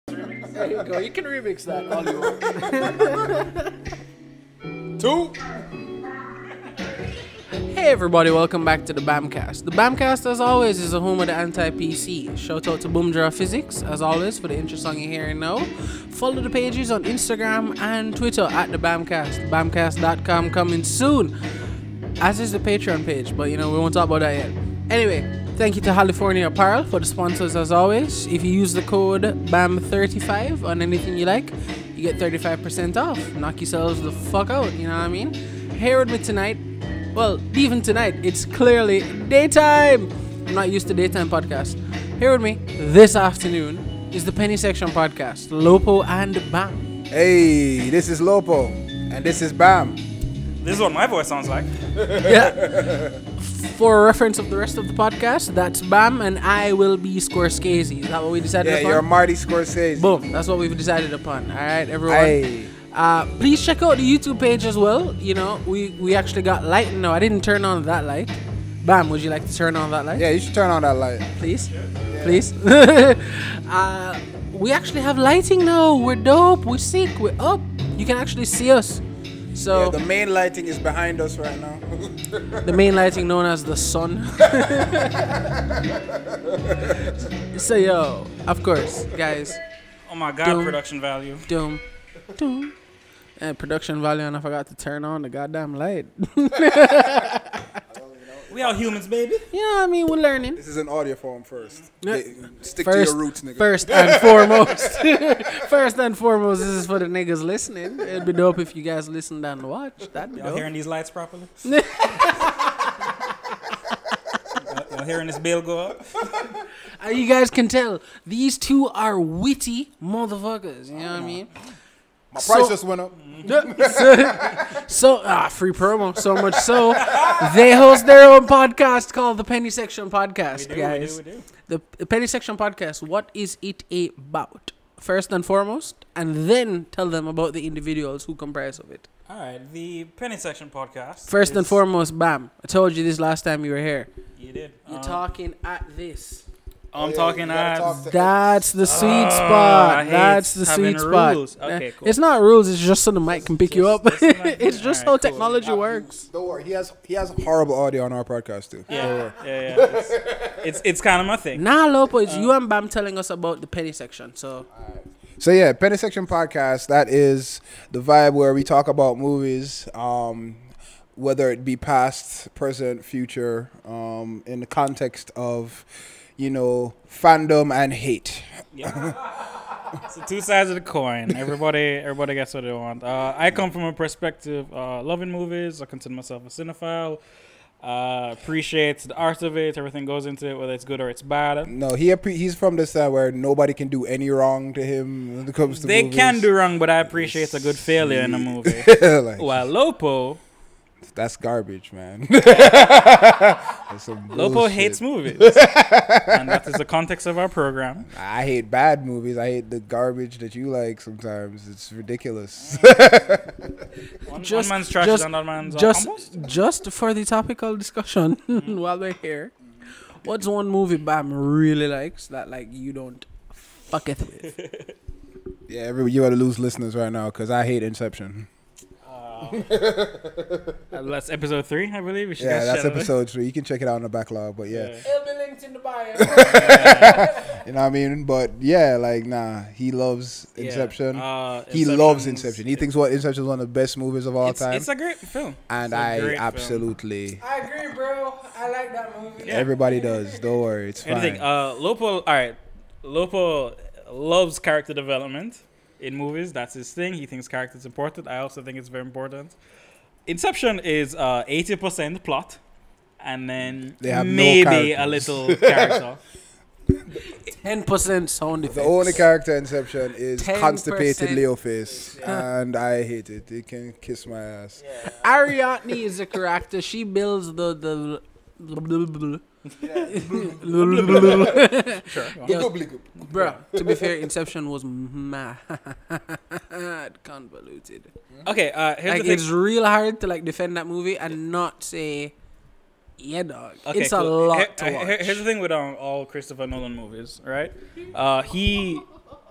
There you go. You can remix that all you want. 2. Hey everybody, welcome back to the Bamcast. The Bamcast, as always, is the home of the anti-PC. Shout out to Boomdraw Physics, as always, for the intro song you're hearing now. Follow the pages on Instagram and Twitter at the Bamcast. Bamcast.com coming soon, as is the Patreon page, but we won't talk about that yet. Anyway, thank you to California Apparel for the sponsors, as always. If you use the code BAM35 on anything you like, you get 35% off. Knock yourselves the fuck out, you know what I mean? Here with me tonight, well, even tonight, it's clearly daytime. I'm not used to daytime podcasts. Here with me this afternoon is the Penny Section podcast, Loppo and Bam. Hey, this is Loppo, and this is Bam. This is what my voice sounds like. Yeah. For reference of the rest of the podcast, that's Bam, and I will be Scorsese. Is that what we decided upon? Yeah, you're Marty Scorsese. Boom, that's what we've decided upon. All right, everyone. Hey. Please check out the YouTube page as well. We actually got lighting now. I didn't turn on that light. Bam, would you like to turn on that light? Yeah, you should turn on that light. Please? Please? We actually have lighting now. We're dope. We're sick. We're up. You can actually see us. So Yeah, the main lighting is behind us right now. the main lighting known as the sun. So, yo, of course, guys. Oh my god, Doom. production value. Doom. And production value, and I forgot to turn on the goddamn light. We all humans, baby. Yeah, I mean, we're learning. This is an audio form first. Yeah. Stick to your roots, nigga. First and foremost. First and foremost, this is for the niggas listening. It'd be dope if you guys listened and watched. That'd be Y'all dope. hearing these lights properly? Y'all hearing this bill go up? You guys can tell, these two are witty motherfuckers. You know what I mean? My price just went up. Free promo. So much so, they host their own podcast called the Penny Section Podcast, guys. We do. The Penny Section Podcast, what is it about? First and foremost, and then tell them about the individuals who comprise of it. Alright, the Penny Section podcast. First and foremost, Bam. I told you this last time you were here. You did. You're talking at this. I'm Yeah, talking you gotta at. talk to- That's the sweet I spot. hate That's the having sweet spot. rules. Okay, cool. It's not rules. It's just so the mic can pick you up. like- It's just Alright, how cool. technology works. Don't worry, he has horrible audio on our podcast too. Yeah. It's kind of my thing. Nah, Loppo, it's you and Bam telling us about the Penny Section. So So yeah, Penny Section Podcast, that is the vibe where we talk about movies, whether it be past, present, future, in the context of, fandom and hate. So two sides of the coin. Everybody gets what they want. I come from a perspective loving movies. I consider myself a cinephile. Appreciates the art of it. Everything goes into it, whether it's good or it's bad. No, he's from the side where nobody can do any wrong to him when it comes to They movies. can do wrong, but I appreciate a good failure in a movie. Like, While Loppo that's garbage, man. That's some Loppo bullshit. hates movies. And that is the context of our program. I hate bad movies. I hate the garbage that you like sometimes. It's ridiculous. One man's trash and another man's humble. just for the topical discussion while we're here, what's one movie Bam really likes that you don't fuck it with? Yeah, you gotta lose listeners right now because I hate Inception. That's episode 3, I believe. We should Yeah, guys that's share that. episode 3. You can check it out in the backlog, but yeah. It'll be linked in the bio. You know what I mean? But yeah, nah, he loves Inception. He loves Inception. He thinks Inception is one of the best movies of all time. It's a great film. And It's a I great absolutely, I agree, bro. I like that movie. everybody does. Don't worry, it's fine. Anything. Loppo loves character development in movies. That's his thing. He thinks character is important. I also think it's very important. Inception is 80% plot, and then They have no maybe a characters. little character. 10% sound effects. The only character in Inception is 10%. constipated Leoface, and I hate it. It can kiss my ass. Ariadne is a character. She builds the Sure. Bro, to be fair, Inception was mad convoluted. Okay, here's the It's thing. real hard to defend that movie and not say, yeah, dog. Okay, It's cool. a lot to watch. Here's the thing with all Christopher Nolan movies, right? He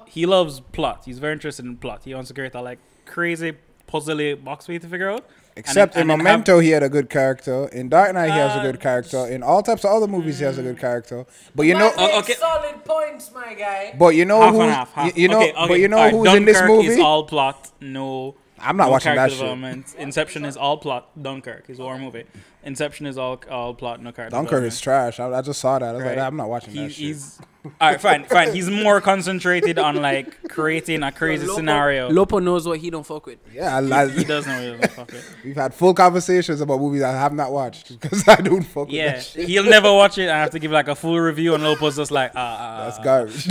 he loves plot. He's very interested in plot. He wants to create a like crazy puzzly box for you to figure out. Except in Memento, he had a good character. In Dark Knight, he has a good character. In all types of other movies, he has a good character. But you know, solid points, my guy. but you know Half who, and half. you know, Okay, but you know alright, who's in this Dunkirk movie? is all plot. No. I'm not no watching that character shit. development. Inception is all plot. Dunkirk is a war movie. Inception is all plot, no character. Dunkirk development. is trash. I just saw that. I was Right. like, I'm not watching that shit. He's all right. Fine. He's more concentrated on like creating a crazy scenario. Lopo knows what he don't fuck with. Yeah, He does know. He doesn't fuck it. we've had full conversations about movies I have not watched because I don't fuck with Yeah, that shit. he'll never watch it. I have to give like a full review, and Lopo's just like, That's garbage.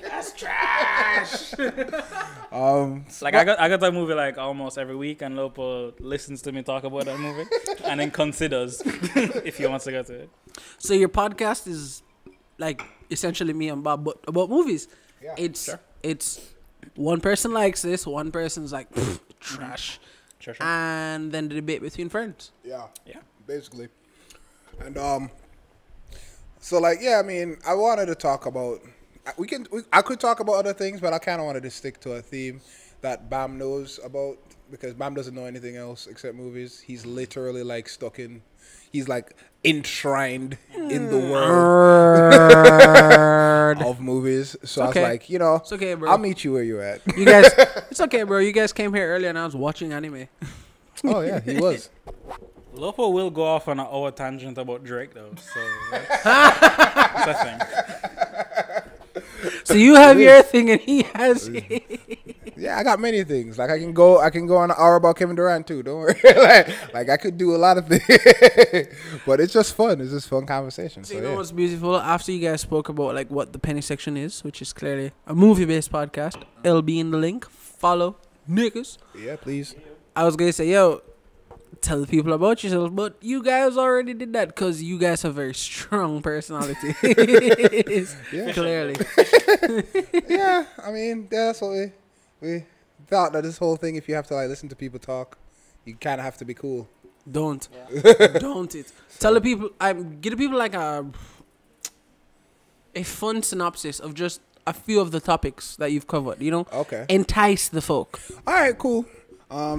That's trash. Like I got that movie like almost every week, and Lopo listens to me talk about that movie, and then considers if he wants to go to it. So your podcast is like essentially me and Bob, but about movies. Yeah, It's one person likes this, one person's like trash, Sure. and then the debate between friends. Yeah, Yeah. basically. And so like I mean, I wanted to talk about. I could talk about other things, but I kind of wanted to stick to a theme that Bam knows about because Bam doesn't know anything else except movies. He's literally like he's like enshrined in the world of movies. So Okay. I was like, you know, It's okay, bro. I'll meet you where you're at. You guys, it's okay, bro. You guys came here earlier, and I was watching anime. Oh yeah, he was. Lopo will go off on an hour tangent about Drake though, so that's a thing. So you have your thing, and he has his. Yeah, I got many things. Like I can go on an hour about Kevin Durant too. Don't worry. like I could do a lot of things, but it's just fun. It's just fun conversation. So So you know yeah. what's beautiful? After you guys spoke about like what the penny section is, which is clearly a movie-based podcast, it'll be in the link. Follow, niggas. Yeah, please. I was gonna say, yo, tell the people about yourself, but you guys already did that because you guys have very strong personality. Yeah. Clearly. Yeah, I mean, that's what we thought that this whole thing. If you have to like listen to people talk, you kind of have to be cool. Don't it. Tell the people. Give the people like a fun synopsis of just a few of the topics that you've covered. You know, Okay. entice the folk. All right. Cool.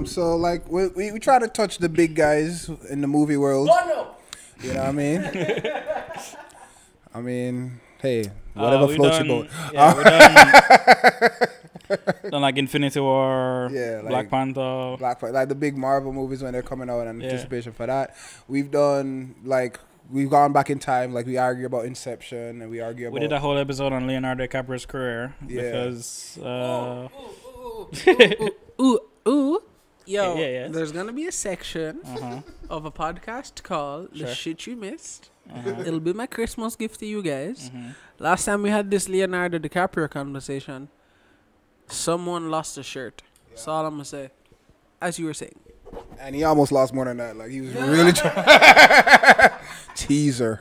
So like we try to touch the big guys in the movie world. You know what I mean? I mean, hey, whatever We floats done- your boat. Yeah, we done like Infinity War, Yeah, like Black Panther. Like the big Marvel movies when they're coming out and Yeah. anticipation for that. We've done we've gone back in time. Like we argue about Inception and we argue about. We did a whole episode on Leonardo DiCaprio's career Yeah. because Ooh. Yo, Yeah. there's gonna be a section uh-huh. of a podcast called The Sure. Shit You Missed. Uh-huh. It'll be my Christmas gift to you guys. Mhm. Last time we had this Leonardo DiCaprio conversation, someone lost a shirt. That's all I'm gonna say. As you were saying. And he almost lost more than that. Like he was really trying. Teaser.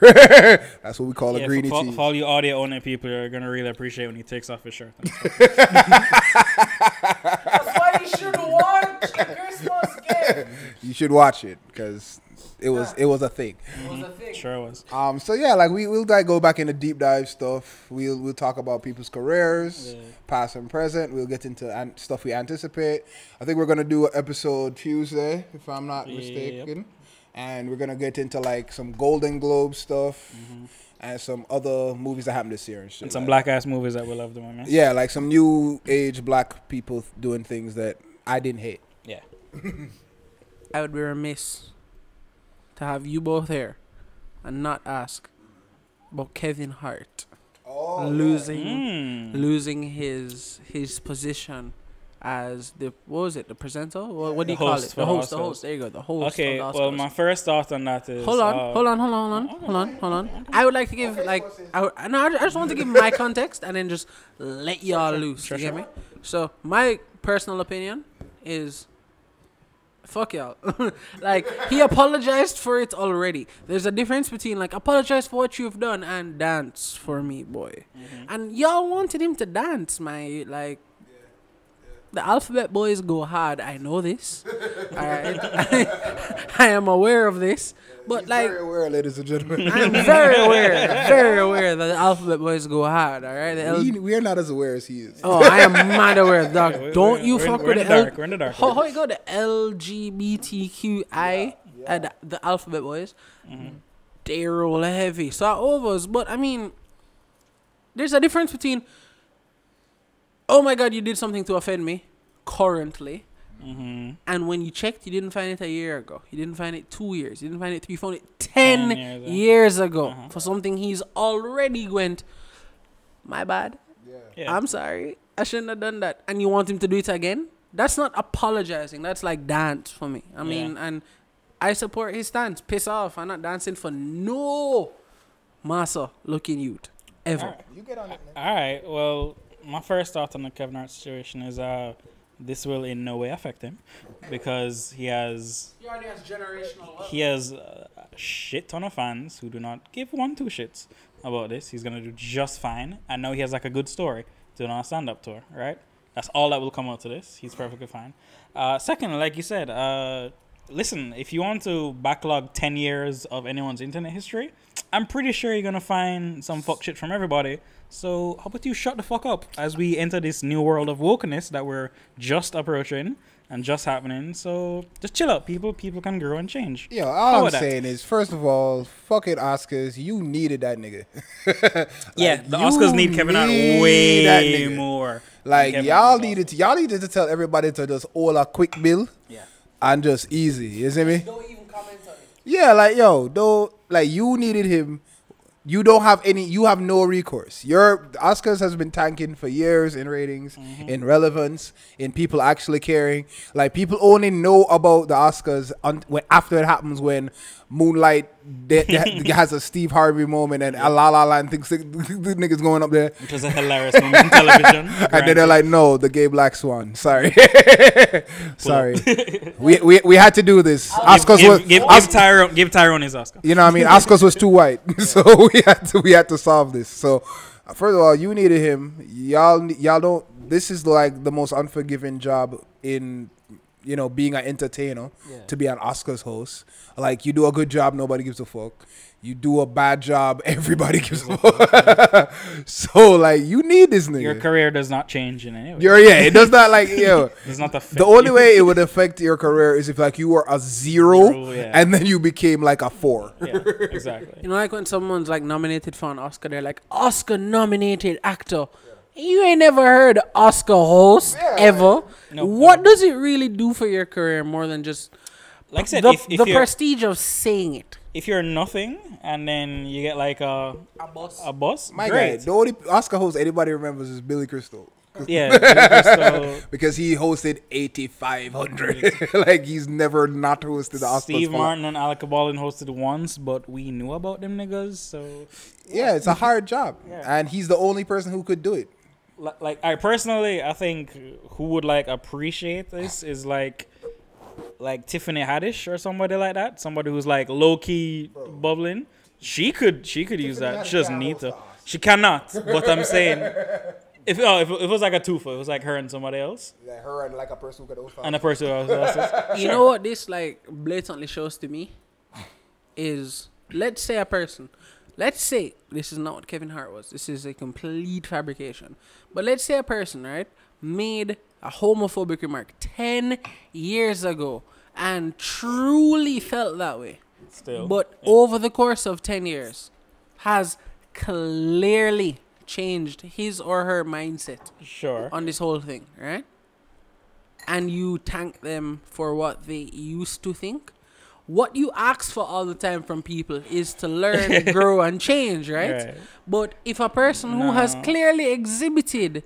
That's what we call a greedy tease. For all you audio owning people, you're gonna really appreciate when he takes off his shirt. That's why you should watch the Christmas gift. You should watch it because it was a thing. It was a thing. Sure was. So yeah, like we'll like go back into deep dive stuff. We'll talk about people's careers, Yeah. past and present. We'll get into stuff we anticipate. I think we're gonna do an episode Tuesday, if I'm not Yep. mistaken, and we're gonna get into like some Golden Globe stuff and some other movies that happened this year and shit. And some like- black ass movies that we love doing, man. Yeah, like some new age black people doing things that I didn't hate. Yeah. I would be remiss to have you both here and not ask about Kevin Hart losing his position as the the presenter? What do you call host it? for The the host. Oscars. There you go. The host. Okay. of the Well, Oscars. my first thought on that is Hold on. I would like to give I just want to give my context and then just let y'all loose. Sure, you get sure. me? So my personal opinion is, fuck y'all. Like he apologized for it already. There's a difference between like apologize for what you've done and dance for me, boy. And y'all wanted him to dance, man. Like. The Alphabet Boys go hard. I know this. All right. I am aware of this. But He's like, very aware, ladies and gentlemen. I'm very aware that the Alphabet Boys go hard. All right, we are not as aware as he is. oh, I am mad aware, dog. Don't you fuck with the dark. We're in the dark. How you go the LGBTQI at the Alphabet Boys? They roll heavy. So overs, but I mean, there's a difference between, oh my God, you did something to offend me, currently. And when you checked, you didn't find it a year ago. You didn't find it 2 years. You didn't find it 3. You found it 10 years ago for something he's already went, my bad. Yeah. I'm sorry. I shouldn't have done that. And you want him to do it again? That's not apologizing. That's like dance for me. I mean, and I support his stance. Piss off. I'm not dancing for no massa looking youth. Ever. All right. You get on it, man. All right. Well, my first thought on the Kevin Hart situation is this will in no way affect him because he already has generational love. He has a shit ton of fans who do not give 2 shits about this. He's gonna do just fine. I know he has like a good story to do on a stand-up tour, right? That's all that will come out to this. He's perfectly fine. Second, like you said, listen, if you want to backlog 10 years of anyone's internet history, I'm pretty sure you're gonna find some fuck shit from everybody. So how about you shut the fuck up as we enter this new world of wokeness that we're just approaching and just happening. So just chill out, people. People can grow and change. Yeah, all I'm saying is, first of all, fucking Oscars, you needed that nigga. Like, the Oscars need Kevin Hart way more. Like y'all needed to tell everybody to just all a quick bill. Yeah. And just easy. You see me? Don't even comment on it. Yeah, like you needed him. You don't have any. You have no recourse. Your Oscars has been tanking for years in ratings, in relevance, in people actually caring. Like people only know about the Oscars after it happens when Moonlight has a Steve Harvey moment and a La La Land thinks the niggas going up there. Which was a hilarious moment on television. And then they're like, no, the gay black swan. Sorry, sorry. we had to do this. Oscars give Tyrone his Oscar. You know what I mean? Oscars was too white, so we had to solve this. So first of all, you needed him. Y'all don't. This is like the most unforgiving job in being an entertainer, to be an Oscars host. Like you do a good job, nobody gives a fuck. You do a bad job, everybody gives a fuck. So like you need this nigga. Your career does not change in any way. It does not like It's not the only way it would affect your career is if like you were a 0 and then you became like a 4. Yeah, exactly. You know, like when someone's like nominated for an Oscar, they're like Oscar nominated actor. You ain't never heard Oscar host ever. No, what does it really do for your career more than just like I said, the prestige of saying it? If you're nothing and then you get like a bus, My great. guy, the only Oscar host anybody remembers is Billy Crystal. Yeah, Crystal, because he hosted 8,500. Like he's never not hosted the Oscars. Steve Martin and Alec Baldwin hosted once, but we knew about them niggas. So yeah, it's a hard job, and he's the only person who could do it. Like I personally, I think who would like appreciate this is like Tiffany Haddish or somebody like that. Somebody who's like low key bubbling. She could use that. She doesn't need to. She cannot. But I'm saying, if it was like a twofer, it was like her and somebody else. Like her and like a person who could host. And a person who else. You know what this like blatantly shows to me is, let's say a person. Let's say this is not what Kevin Hart was. This is a complete fabrication. But let's say a person, right, made a homophobic remark 10 years ago and truly felt that way. Still. But over the course of 10 years has clearly changed his or her mindset on this whole thing, right? And you thank them for what they used to think. What you ask for all the time from people is to learn, grow, and change, right? But if a person who has clearly exhibited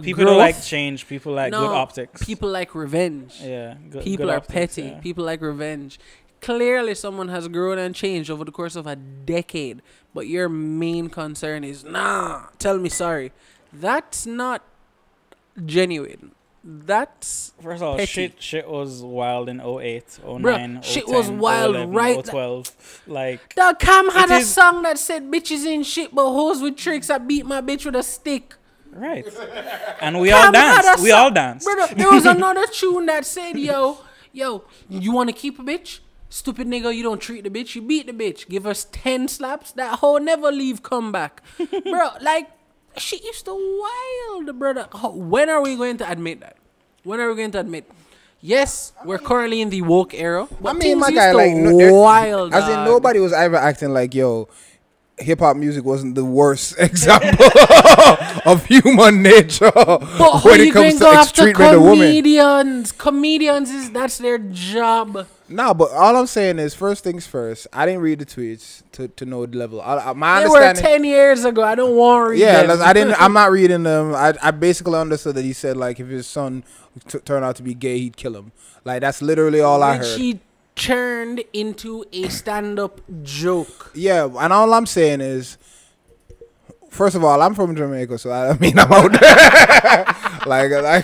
people don't like change. People like good optics. People like revenge. Yeah. People are petty. Yeah. People like revenge. Clearly someone has grown and changed over the course of a decade, but your main concern is, tell me sorry. That's not genuine. That's first of all, petty. shit was wild in 08, 09, Bruh, 010, shit was wild 011, right 012. Like the Cam had a song that said bitches ain't shit but hoes with tricks. I beat my bitch with a stick. Right. And we all danced. We all danced. Brother, there was another tune that said, yo, you want to keep a bitch? Stupid nigga, you don't treat the bitch, you beat the bitch. Give us 10 slaps, that hoe never leave comeback. Bro, like, she used to wild, brother. When are we going to admit that? When are we going to admit? Yes, we're currently in the woke era. But I mean, my things guy, used to like, wild, as in dog. nobody was ever acting like, yo, hip hop music wasn't the worst example of human nature But when you it comes can to go after treatment of women. Comedians that's their job. No, but all I'm saying is, first things first, I didn't read the tweets to know the level. My They were understanding, 10 years ago. I don't want to read yeah, them. I'm not reading them. I basically understood that he said, like, if his son turned out to be gay, he'd kill him. Like, that's literally all I Which heard. he turned into a stand-up joke. Yeah, and all I'm saying is, first of all, I'm from Jamaica, so I mean, I'm out there. Like I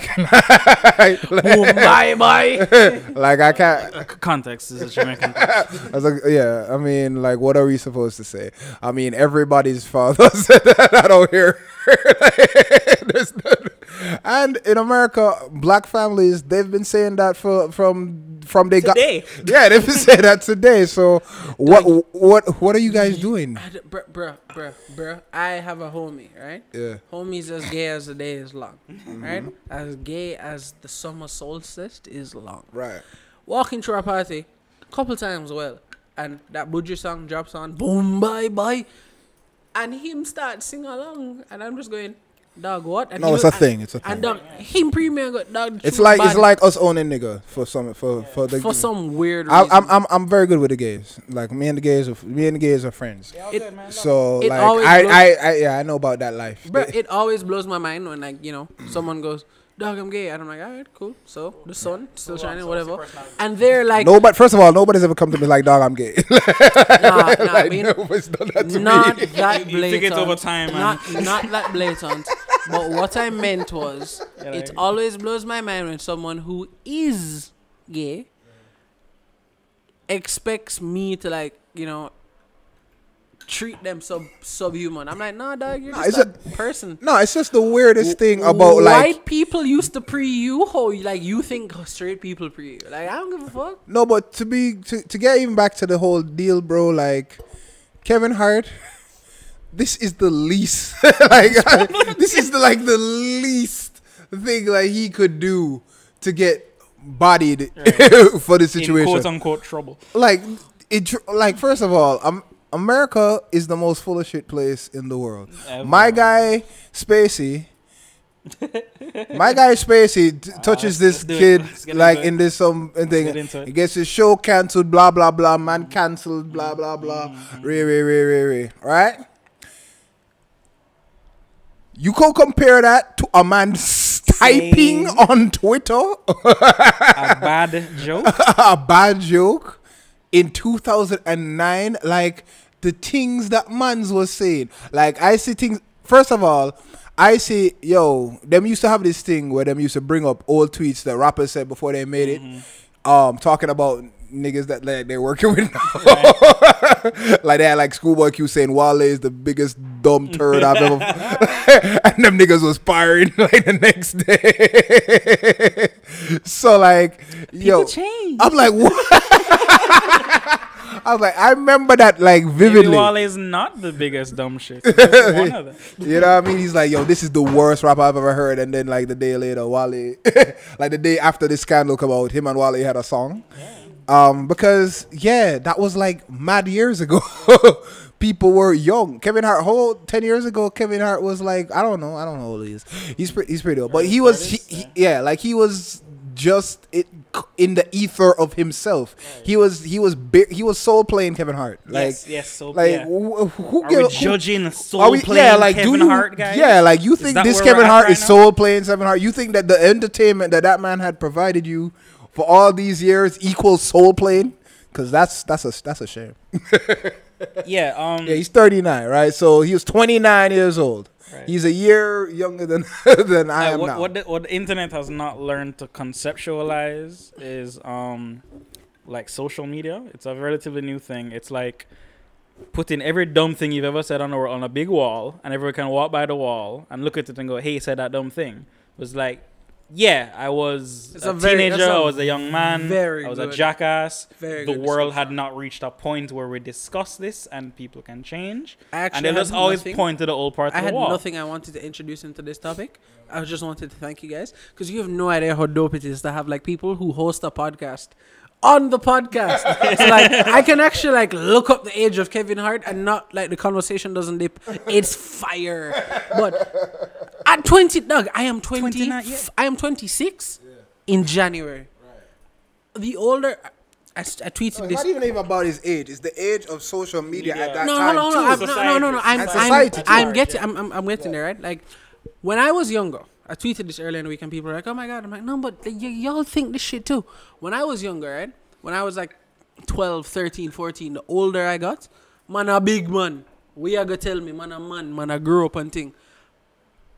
can't. Context is a Jamaican. I was like, yeah, I mean, like, what are we supposed to say? I mean, everybody's father said that. I don't hear. There's none. And in America, black families, they've been saying that from they Today. Yeah, they've been saying that today. So what are you guys doing? Bruh, I have a homie, right? Yeah. Homie's as gay as the day is long, right? As gay as the summer solstice is long. Right. Walking through a party, couple times, well, and that Budgie song drops on, boom, bye, bye, and him start sing along, and I'm just going, dog, what? And No, it's a thing. It's a thing. And dog, him premium got dog. It's like us owning nigga for some weird reason. I'm very good with the gays. Like me and the gays are friends. So It like always I know about that life. But it always blows my mind when, like, you know, someone goes, dog, I'm gay, and I'm like, all right, cool. So the sun still shining, whatever. And they're like, no, but first of all, nobody's ever come to me like, dog, I'm gay. nah, Like, I mean, nobody's done that to not me. that You think it's blatant. over time, man. Not that blatant. But what I meant was, Yeah, it like- always blows my mind when someone who is gay expects me to, like, you know, treat them subhuman. I'm like, nah, dog, you're Nah, just it's a person. No, it's just the weirdest thing about White like. people used to pre you, how like you think straight people pre you. Like, I don't give a fuck. No, but to get even back to the whole deal, bro. Like Kevin Hart, this is the least. Like this is the least thing like he could do to get bodied for the situation. In quote unquote trouble. Like first of all, America is the most full of shit place in the world. Ever. My guy Spacey touches this let's do it. kid Let's get like into it. in this some get thing. into it. He gets his show cancelled, blah blah blah. Man cancelled, blah blah blah. Ray. Right? You can compare that to a man typing on Twitter A bad joke. a bad joke in 2009. Like the things that mans was saying. Like I see things. First of all, I see them used to have this thing where them used to bring up old tweets that rappers said before they made it. Talking about niggas that like they're working with now. Like they had like Schoolboy Q saying Wale is the biggest dumb turd I've ever and them niggas was firing like the next day. So like People change. I'm like what? I was like, I remember that like vividly. Maybe Wale is not the biggest dumb shit. He's just one of them. You know what I mean? He's like, yo, this is the worst rap I've ever heard. And then like the day later, Wale, like the day after this scandal come out, him and Wale had a song. Because that was like mad years ago. People were young. Kevin Hart, 10 years ago, Kevin Hart was like, I don't know how old he is. He's pretty old. But he was, he was just in the ether of himself. He was soul playing Kevin Hart. Like, yes, soul. like Yeah. who Are we judging soul playing Kevin Hart, guys? Yeah, like you think that this where we're Kevin at Hart right is now? soul playing Kevin Hart? You think that the entertainment that man had provided you for all these years equals soul playing? Because that's a shame. Yeah. Yeah, he's 39, right? So he was 29 years old. Right. He's a year younger than I am now. What the internet has not learned to conceptualize is like social media. It's a relatively new thing. It's like putting every dumb thing you've ever said on a big wall, and everyone can walk by the wall and look at it and go, "Hey, you said that dumb thing." It was like yeah, I was It's a a very- teenager. that's a I was a young man. very I was a good- jackass. very The good world description. had not reached a point where we discuss this and people can change. I actually And they had just always nothing. point to the old parts I of had the wall. nothing I wanted to introduce into this topic. I just wanted to thank you guys because you have no idea how dope it is to have like people who host a podcast on the podcast. So like I can actually like look up the age of Kevin Hart and not like the conversation doesn't dip. It's fire. But at 20, Doug, I am 20. 29, yeah. I am 26 in January. The older I tweeted No, this. it's not even about his age. It's the age of social media at that No, time hold on, too. hold on. No. And society too. I'm getting. I'm getting there, right? Like when I was younger, I tweeted this earlier in the week, and people were like, "Oh my god!" I'm like, "No, but y'all think this shit too." When I was younger, right? When I was like 12, 13, 14, the older I got, man, a big man. We are gonna tell me, man, a man, man, I grew up and thing.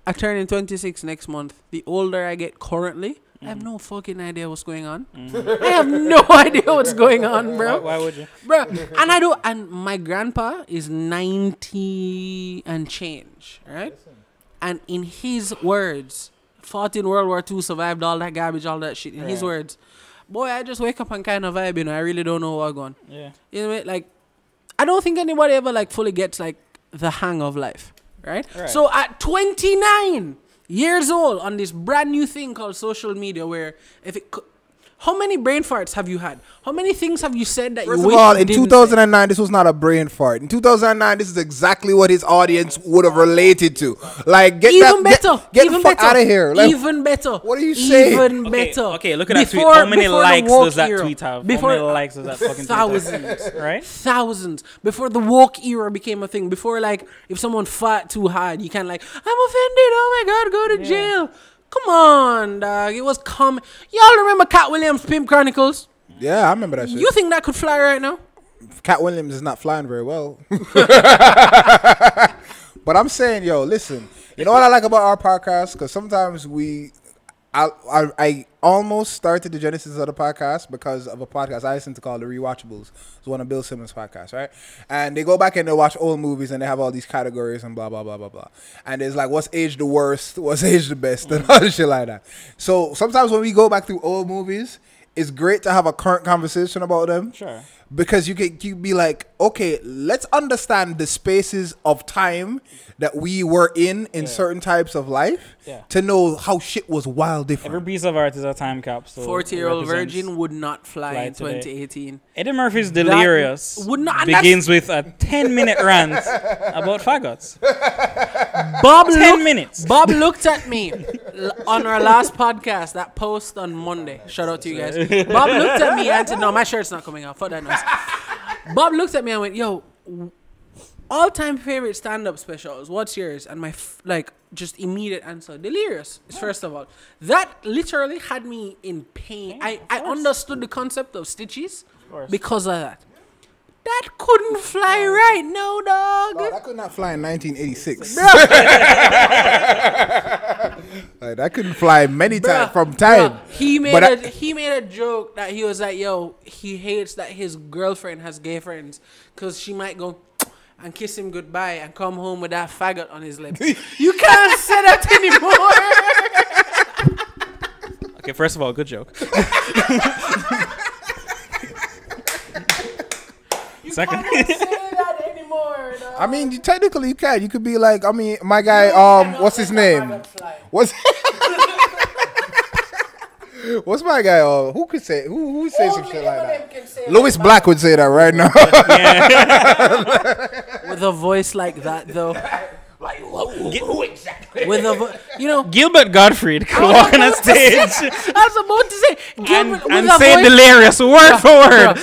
I turn in 26 next month. The older I get currently, I have no fucking idea what's going on. I have no idea what's going on, bro. Why would you? Bro, and I do, and my grandpa is 90 and change, right? And in his words, fought in World War II, survived all that garbage, all that shit. In his words, boy, I just wake up and kind of vibe, you know. I really don't know what's going. Yeah. You know what I mean? Like, I don't think anybody ever like fully gets like the hang of life, right? So at 29 years old on this brand new thing called social media, where if it how many brain farts have you had? How many things have you said that First you of wish all, you in didn't 2009, this was not a brain fart. In 2009, this is exactly what his audience would have related to. Like, get say? Even that, better. get even the fuck better. out of here. Like, Even better. what are you saying? Even Okay, better. okay, look at that tweet. How many before the likes woke does that era, tweet have? Before, How many likes does that fucking tweet have? thousands. Right? Thousands. Before the woke era became a thing. Before, like, if someone fought too hard, you can like, I'm offended. Oh my God, go to jail. Come on, dog. It was common. Y'all remember Cat Williams' Pimp Chronicles? yeah, I remember that shit. You think that could fly right now? Cat Williams is not flying very well. But I'm saying, yo, listen. You know what I like about our podcast? Because sometimes I almost started the genesis of the podcast because of a podcast I listen to called The Rewatchables. It's one of Bill Simmons' podcasts, right? And they go back and they watch old movies and they have all these categories and blah, blah, blah, blah, blah. And it's like, what's aged the worst? What's aged the best? And all this shit like that. So sometimes when we go back through old movies, it's great to have a current conversation about them. Sure. Because you be like, okay, let's understand the spaces of time that we were in certain types of life to know how shit was wild different. Every piece of art is a time capsule. 40-year-old virgin would not fly in today. 2018. Eddie Murphy's Delirious would not- and begins with a 10-minute rant about faggots. Bob 10 minutes. Bob looked at me on our last podcast, that post on Monday. Shout out to you guys. Bob looked at me and said, no, my shirt's not coming out. Fuck that noise. Bob looked at me and went, yo, all-time favorite stand-up specials, what's yours? And my just immediate answer, Delirious is first of all. That literally had me in pain. I understood the concept of stitches because of that. That couldn't fly right, no, dog. No, that could not fly in 1986. Like, that couldn't fly many times from time. He made But he made a joke that he was like, yo, he hates that his girlfriend has gay friends because she might go and kiss him goodbye and come home with that faggot on his lip. You can't say that anymore. Okay, first of all, good joke. Second. Can't say that anymore. Dog. I mean, technically you can. You could be like, I mean, my guy, what's his name? What's What's my guy? Who could say? Who would say some shit like that? Louis Black would say that right now. With a voice like that, though. Like, who exactly? With a Gilbert Gottfried could walk on a stage I was about to say, and say Delirious word for word.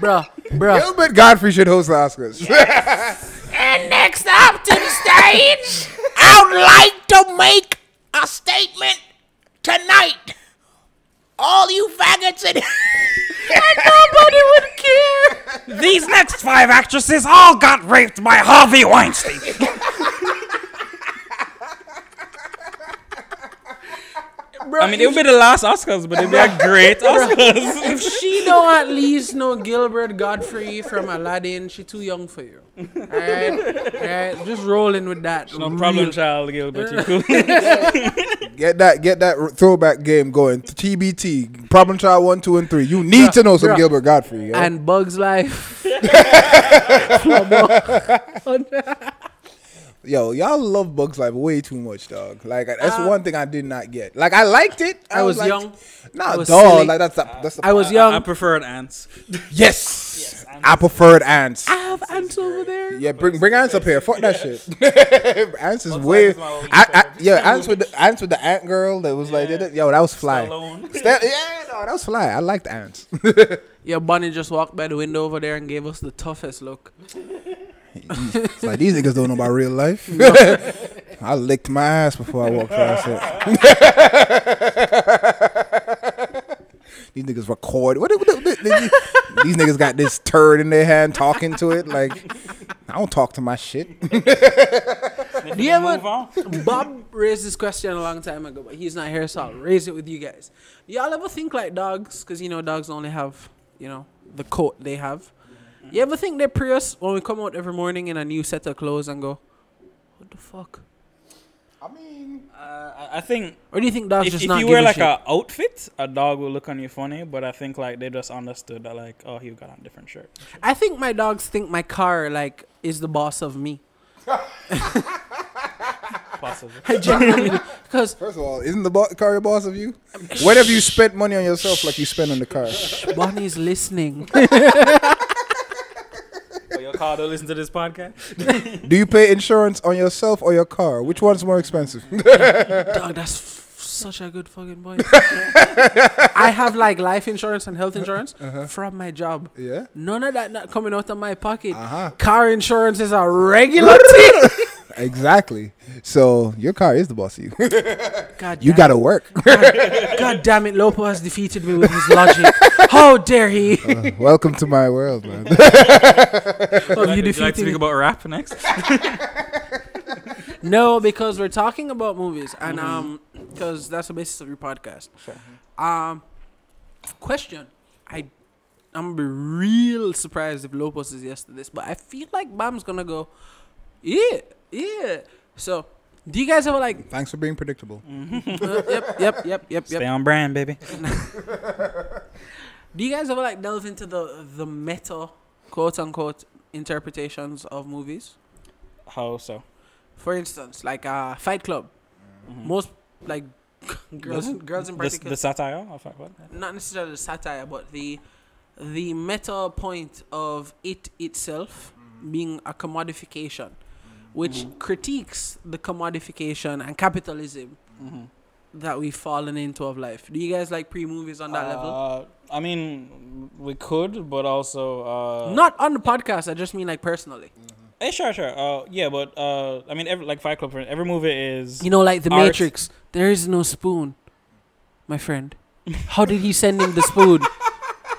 Bruh. Gilbert Godfrey should host the Oscars. And next up to the stage, I would like to make a statement tonight. All you faggots in Nobody would care. These next 5 actresses all got raped by Harvey Weinstein. Bro, I mean, it would be the last Oscars, but it'd be a great Oscars. if she don't at least know Gilbert Godfrey from Aladdin, she too young for you. Alright? Just rolling with that. No problem, child, Gilbert. You cool. Get that throwback game going. TBT, Problem Child 1, 2, and 3. You need to know some Gilbert Godfrey. Yeah? And Bugs Life. Yo, y'all love Bugs Life way too much, dog. Like that's one thing I did not get. Like I liked it. I was like, young. Nah, was dog. silly. Like that's the. I was young. I preferred ants. Yes. I preferred ants. I have ants over there. Yeah, bring ants up here. Fuck that shit. Ants is Bugs way. Life is my only Ants with the ant girl that was like, yo, that was fly. Stallone. Yeah, no, that was fly. I liked ants. Yeah, Bonnie just walked by the window over there and gave us the toughest look. It's like these niggas don't know about real life. I licked my ass before I walked past it. These niggas record. These niggas got this turd in their hand talking to it. Like, I don't talk to my shit. Do you ever, Bob raised this question a long time ago, but he's not here, so I'll raise it with you guys. Y'all ever think like dogs? Because, dogs only have, the coat they have. You ever think they pre us when we come out every morning in a new set of clothes and go, what the fuck? I mean, I think. Or do you think dogs If just you not give wear a like shit? a outfit, a dog will look on you funny. But I think like they just understood that like, oh, he got on a different shirt. I think my dogs think my car like is the boss of me. Possibly. I genuinely do. Because first of all, isn't the car your boss of you? When have you spent money on yourself like you spend on the car? Bonnie's listening. Oh, your car don't listen to this podcast. Do you pay insurance on yourself or your car? Which one's more expensive? Dog, that's such a good fucking point. I have like life insurance and health insurance from my job. Yeah. None of that not coming out of my pocket. Uh-huh. Car insurance is a regular thing. Exactly. So your car is the boss of you. God You damn gotta work. God damn it, Loppo has defeated me with his logic. How dare he? Welcome to my world, man. Of Would you you like to defeating speak me. about rap next? No, because we're talking about movies, and because that's the basis of your podcast. Sure. Question. I'm gonna be real surprised if Loppo says yes to this, but I feel like Bam's gonna go, yeah. So, do you guys ever like? Thanks for being predictable. Yep. Stay on brand, baby. Do you guys ever like delve into the meta, quote unquote, interpretations of movies? How so? For instance, like Fight Club. Most like girls in particular. The satire of what? Not necessarily the satire, but the meta point of it itself being a commodification, which critiques the commodification and capitalism that we've fallen into of life. Do you guys like pre-movies on that level? I mean, we could, but also Not on the podcast. I just mean like personally. Sure. Yeah, but I mean, like Fight Club, every movie is Like the art. Matrix. There is no spoon, my friend. How did he send him the spoon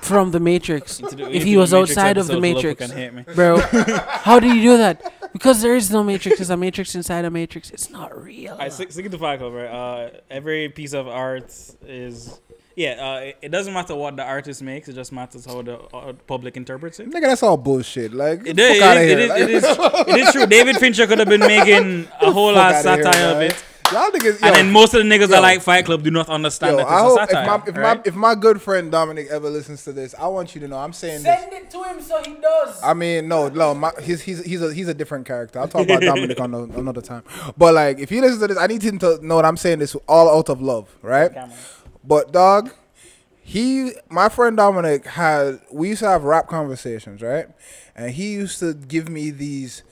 from the Matrix if he was outside of the Matrix? Bro, how did he do that? Because there is no Matrix. There's a Matrix inside a Matrix. It's not real. I stick to Fight Club, right? Every piece of art is. Yeah, it doesn't matter what the artist makes. It just matters how the public interprets it. Nigga, that's all bullshit. Like, It fuck outta here. it is true. David Fincher could have been making a whole lot of outta here, satire of man. it. Y'all niggas, And then most of the niggas yo. that like Fight Club do not understand that I it's hope a satire. right? if my good friend Dominic ever listens to this, I want you to know I'm saying this. Send it to him so he does. I mean, no, he's a different character. I'll talk about Dominic on another time. But like, if he listens to this, I need him to know that I'm saying this all out of love, right? But dog, my friend Dominic we used to have rap conversations, right? And he used to give me these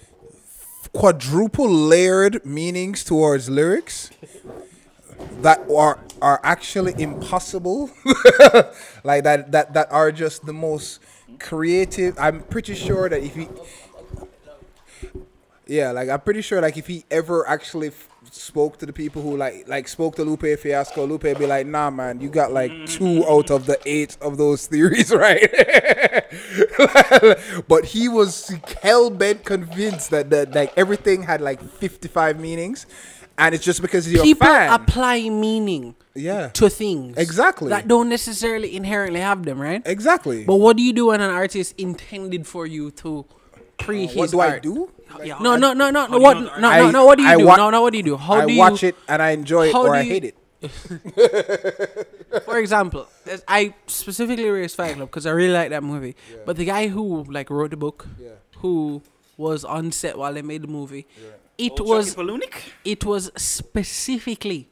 quadruple layered meanings towards lyrics that are actually impossible. Like that are just the most creative. I'm pretty sure that if he ever actually spoke to the people who like spoke to Lupe Fiasco, Lupe be like, nah man, you got like 2 out of the 8 of those theories right. But he was hell-bent convinced that like everything had like 55 meanings, and it's just because you're People a fan. apply meaning Yeah, to things exactly. that don't necessarily inherently have them, right? Exactly. But what do you do when an artist intended for you to pre his what do art? I do? Yeah, No. how do you What? know the No. art? No. What do you I do? wa- No. What do you do? How I do you watch it and I enjoy it how or do I you- hate it. For example, I specifically raised Fight Club because I really like that movie. But the guy who like wrote the book, who was on set while they made the movie, it was specifically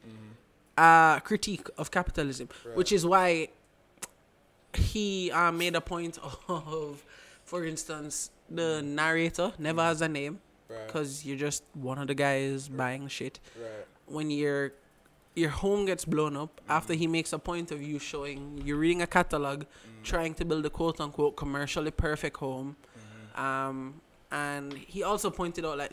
a critique of capitalism, which is why he made a point of, for instance, the narrator never has a name because you're just one of the guys buying shit. When your home gets blown up, after he makes a point of you showing you're reading a catalog, trying to build a quote unquote commercially perfect home, and he also pointed out like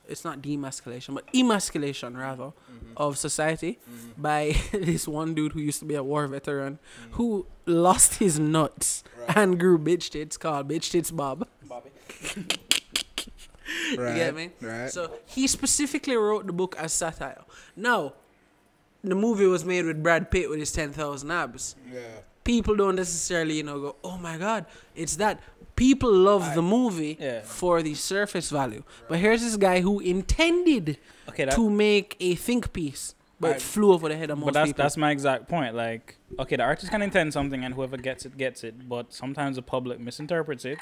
it's not demasculation but emasculation rather of society by this one dude who used to be a war veteran who lost his nuts and grew bitch tits called bitch tits Bob. You get me? Right. So he specifically wrote the book as satire. Now, the movie was made with Brad Pitt with his 10,000 abs. Yeah. People don't necessarily, go, oh my God, it's that. People love the movie for the surface value. But here's this guy who intended to make a think piece, but it flew over the head of most people. But that's my exact point. Like, okay, the artist can intend something and whoever gets it, gets it. But sometimes the public misinterprets it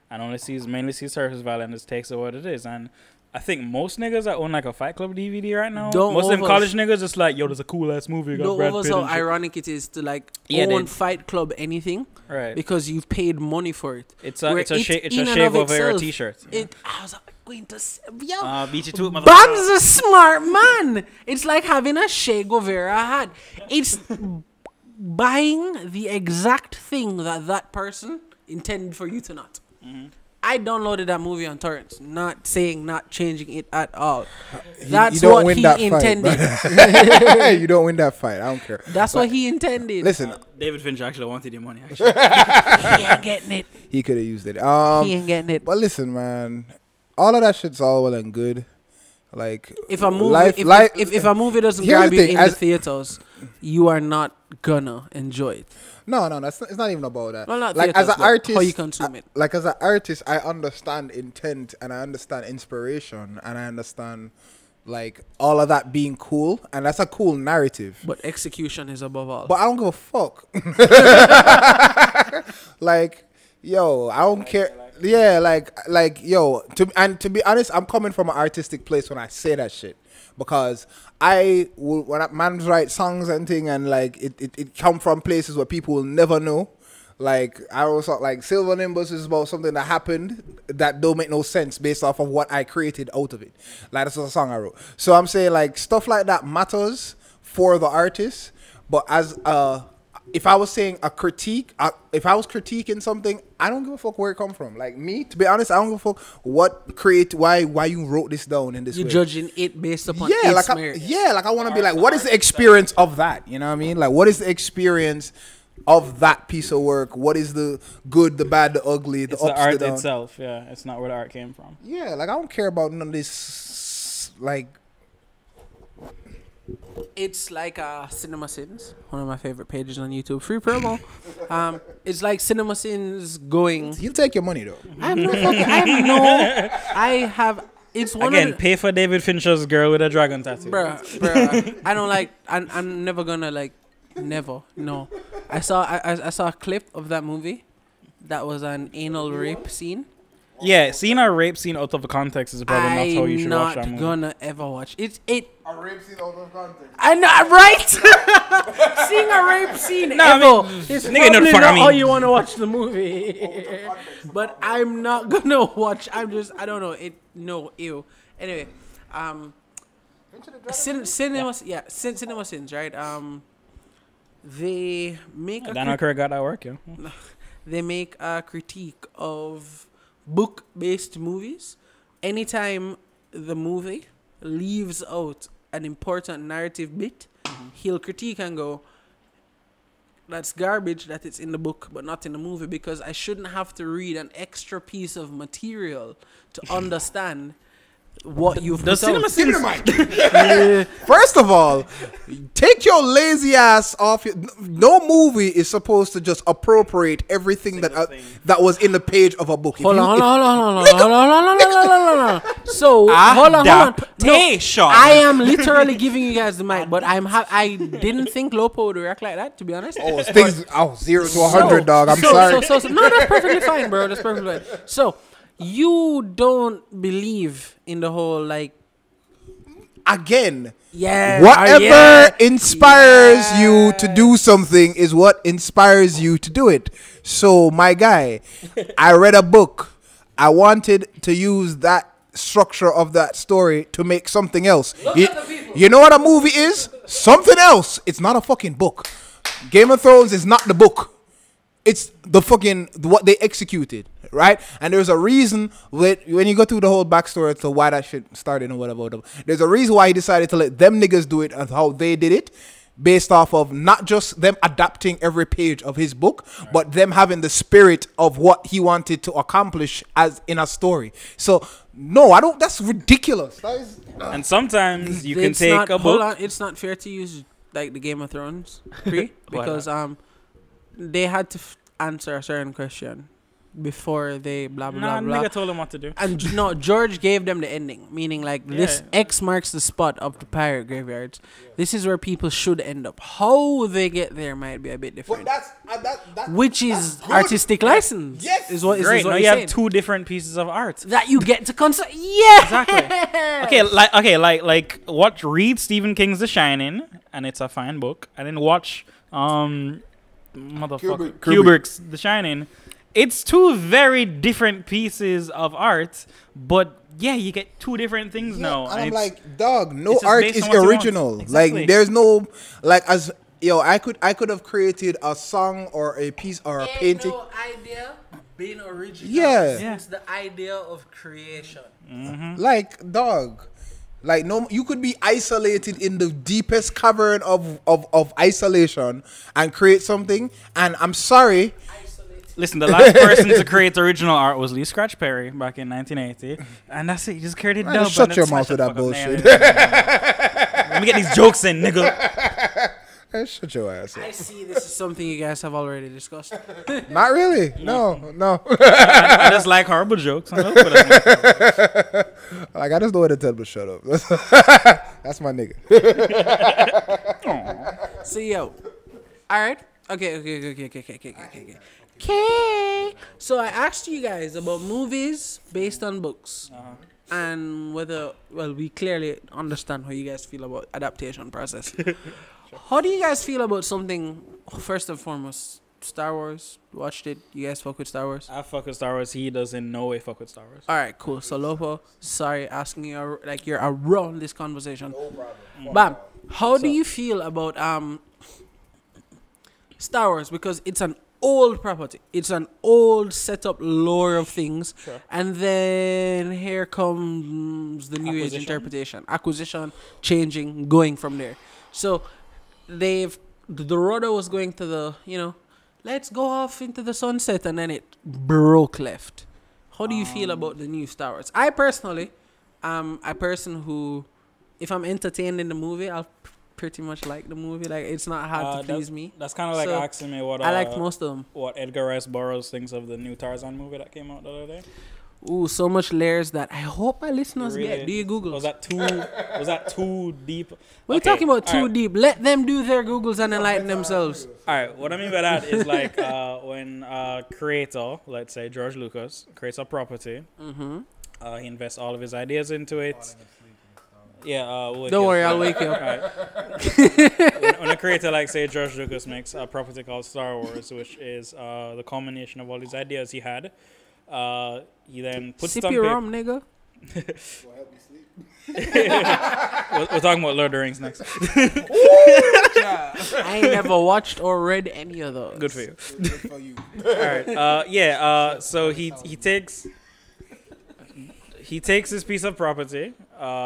and mainly sees surface value and just takes it what it is. And I think most niggas that own like a Fight Club DVD right now, most of them college niggas just like, yo, there's a cool ass movie. Don't over how ironic it is to like own Fight Club anything, right? Because you've paid money for it. It's a shave over a t-shirt. I was going to say, yo, BT2 Bam's a smart man. It's like having a Che Guevara hat. It's buying the exact thing that person intended for you to not. I downloaded that movie on torrents. Not changing it at all. That's you don't what win he that intended. Fight, you don't win that fight. I don't care. That's what he intended. Listen, David Fincher actually wanted your money. Actually, he ain't getting it. he could have used it. He ain't getting it. But listen, man, all of that shit's all well and good. Like, If a movie, if a movie doesn't here's grab the you thing, in the theaters, you are not gonna enjoy it. No, it's not even about that. Well, not like theaters, as an but artist, how you consume it. Like as an artist, I understand intent and I understand inspiration and I understand like all of that being cool, and that's a cool narrative. But execution is above all. But I don't give a fuck. Like, yo, I don't care. Yeah, like, yo. To be honest, I'm coming from an artistic place when I say that shit, because when man write songs and thing, and like it come from places where people will never know. Like, I was like, Silver Nimbus is about something that happened that don't make no sense based off of what I created out of it. Like, that's a song I wrote. So I'm saying, like, stuff like that matters for the artist. But as if I was saying a critique, if I was critiquing something, I don't give a fuck where it come from. Like, me, to be honest, I don't give a fuck why you wrote this down in this way. You're judging it based upon Yeah, its like merit. I want to be like, what is the experience of that? You know what I mean? Like, what is the experience of that piece of work? What is the good, the bad, the ugly, the it's ups, the art the downs? itself. Yeah, it's not where the art came from. Yeah, like, I don't care about none of this. Like, It's like Cinema Sins, one of my favorite pages on YouTube. Free promo. It's like Cinema Sins going. he'll take your money though. It's one Again, of the, pay for David Fincher's girl with a dragon tattoo. bruh. I don't like. I'm never gonna like. Never. No. I saw a clip of that movie. That was an anal rape scene. Yeah, seeing a rape scene out of the context is probably not how you should watch that I'm movie. not gonna ever watch it. A rape scene out of context. I know, right? Seeing a rape scene it's nigga know the probably fuck I not mean. how you want to watch the movie. But I'm not gonna watch. I don't know. No, ew. Anyway, cinema sins, right? They make Daniel Craig got that work, yeah. they make a critique of book-based movies. Anytime the movie leaves out an important narrative bit, he'll critique and go, that's garbage that it's in the book but not in the movie, because I shouldn't have to read an extra piece of material to understand what you've Does put out. cinema First of all, take your lazy ass off. No movie is supposed to just appropriate everything that was in the page of a book. Hold on. So hold on. No, Adaptation. I am literally giving you guys the mic, but I didn't think Loppo would react like that, to be honest. Oh, things 0 to 100, dog. I'm sorry. So no, that's perfectly fine, bro. That's perfectly fine. So you don't believe in the whole like Again, yeah whatever inspires you to do something is what inspires you to do it. So, my guy, I read a book. I wanted to use that structure of that story to make something else. You know what a movie is? Something else. It's not a fucking book. Game of Thrones is not the book. It's the fucking what they executed, right? And there's a reason when you go through the whole backstory to why that shit started and whatever. There's a reason why he decided to let them niggas do it and how they did it, based off of not just them adapting every page of his book, but them having the spirit of what he wanted to accomplish as in a story. So no, I don't. That's ridiculous. That is, And sometimes you can It's take not, a hold book. on, it's not fair to use like the Game of Thrones because they had to answer a certain question before they blah blah Nah, blah blah. nigga told him what to do. And no, George gave them the ending, meaning like this X marks the spot of the pirate graveyards. This is where people should end up. How they get there might be a bit different. that's Which is artistic license. Yes. Is what Great. what Now you're you have saying. two different pieces of art. That you get to consider. Yeah. Exactly. Like watch read Stephen King's The Shining, and it's a fine book, and then watch Kubrick's The Shining. It's two very different pieces of art, but yeah, you get two different things now. And I'm it's- like, dog, no it's just art based is on what you want. original. Exactly. Like, there's no, like, as yo, I could have created a song or a piece or a painting. No idea being original. Yeah. It's the idea of creation. Like, dog, like no, you could be isolated in the deepest cavern of isolation and create something. And I'm sorry. Listen, the last person to create original art was Lee Scratch Perry back in 1980, and that's it. You just created Man, dub. just shut and your then mouth smash with that the fuck up. bullshit. Let me get these jokes in, nigga. Hey, shut your ass up. I see this is something you guys have already discussed. Not really. No. I just like horrible jokes. I love it. Like, I just know what to tell, but shut up. That's my nigga. So yo, all right, okay. So I asked you guys about movies based on books, and whether we clearly understand how you guys feel about adaptation process. How do you guys feel about something? First and foremost, Star Wars. Watched it. You guys fuck with Star Wars? I fuck with Star Wars. He doesn't no way fuck with Star Wars. All right, cool. So Loppo, sorry, asking you like you're around this conversation. No problem. Bam. How do you feel about Star Wars? Because it's an old property. It's an old setup lore of things. Sure. And then here comes the new age Acquisition. interpretation. Acquisition, changing, going from there. So the rudder was going to the, let's go off into the sunset, and then it broke left. How do you feel about the new Star Wars? I personally am a person who, if I'm entertained in the movie, I'll pretty much like the movie. Like, it's not hard to please me. That's kind of like So, asking me what I liked most of them. what Edgar Rice Burroughs thinks of the new Tarzan movie that came out the other day. Ooh, so much layers that I hope my listeners Really? get. Do you Google? Was that too deep? What are you Okay, talking about too alright. deep? Let them do their Googles and enlighten themselves. All right, what I mean by that is like when creator, let's say George Lucas, creates a property, he invests all of his ideas into it. Yeah, Don't worry, I'll wake you up. When a creator like say George Lucas makes a property called Star Wears, which is the culmination of all these ideas he had, he then puts Sip it on your paper. rum, nigga. We're talking about Lord of the Rings next. I ain't never watched or read any of those. Good for you. All right. So he takes this piece of property.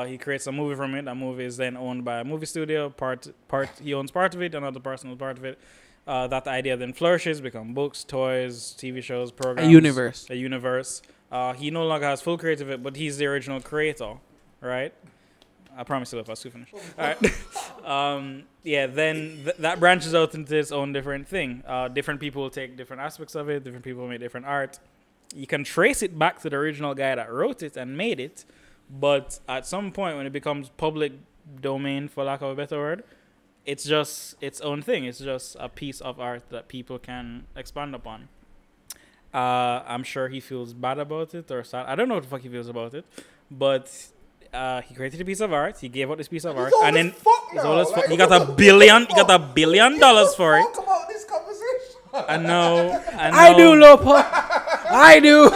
He creates a movie from it. That movie is then owned by a movie studio. He owns part of it. Another person owns part of it. That idea then flourishes, become books, toys, TV shows, programs. A universe. A universe. He no longer has full creative, but he's the original creator. right? I promise you if I was to finish. All right. Yeah, then that branches out into its own different thing. Different people will take different aspects of it. Different people make different art. You can trace it back to the original guy that wrote it and made it, but at some point when it becomes public domain, for lack of a better word, it's just its own thing. It's just a piece of art that people can expand upon. I'm sure he feels bad about it or sad. I don't know what the fuck he feels about it, but he created a piece of art. He gave out this piece of art, and then he got $1 billion. He got $1 billion for it. About this conversation. I know. I do, Loppo. I do.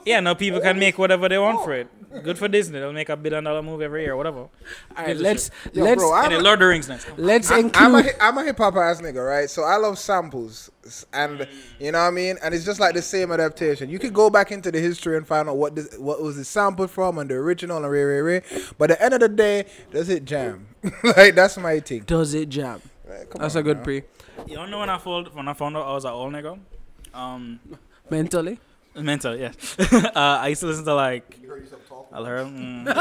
Yeah, no, people can make whatever they want for it. Good for Disney. They'll make $1 billion movie every year, whatever. All right, let's And then Lord of the Rings next. let's I'm include. a hip hop ass nigga, right? So I love samples, and you know what I mean. And it's just like the same adaptation. You could go back into the history and find out what was it sampled from and the original and rare. But at the end of the day, does it jam? Like that's my thing. Does it jam? Right, That's a good pre. You don't know when I found out I was an old nigga? Mentally. Mental, yeah. I used to listen to like I'll hear the